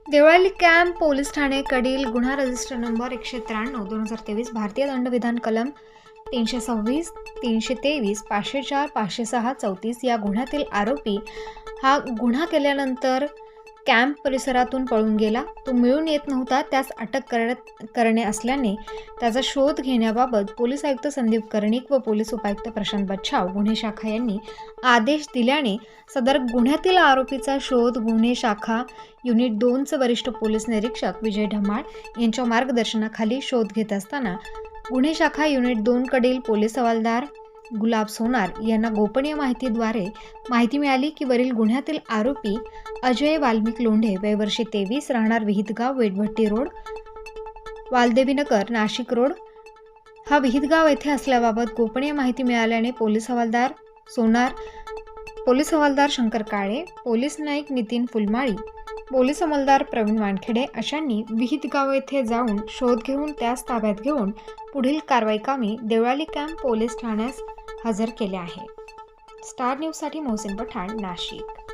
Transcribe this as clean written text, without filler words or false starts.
Deolali camp police ठाणेकडील गुन्हा register number 193/2023 भारतीय दंडविधान कलम 326, 323, 504, 506, 34 या गुन्ह्यातील आरोपी हा गुन्हा केल्यानंतर कॅम्प परिसरातून पळून गेला. तो मिळून येत नव्हता. त्यास अटक करणे असल्याने त्याचा शोध घेण्याबाबत पोलीस आयुक्त संदीप कर्णिक व पोलीस उपायुक्त प्रशांत बच्छाव गुन्हे शाखा यांनी आदेश दिल्याने सदर गुन्ह्यातील आरोपीचा शोध गुन्हे शाखा युनिट 2चे वरिष्ठ पोलीस निरीक्षक विजय ढमाळ यांच्या मार्गदर्शनाखाली शोध घेत असताना गुन्हे शाखा युनिट 2 कडील पोलीस हवालदार गुलाब सोनार यांना गोपनीय माहितीद्वारे माहिती मिळाली की वरील गुन्ह्यातील आरोपी अजय वाल्मिक लोंढे वय वर्षे 23 राहणार विहितगाव वेटभट्टी रोड वालदेवीनगर नाशिक रोड हा विहितगाव येथे असल्याबाबत गोपनीय माहिती मिळाल्याने पोलीस हवालदार सोनार, पोलीस हवालदार शंकर काळे, पोलीस नाईक नितीन फुलमाळी, पोलीस अंमलदार प्रवीण वानखेडे अशांनी विहितगाव येथे जाऊन शोध घेऊन त्यास ताब्यात घेऊन पुढील कारवाई कामी देवळाली कॅम्प पोलीस ठाण्यास हजर केले आहे. स्टार न्यूजसाठी मोहसिन पठाण, नाशिक.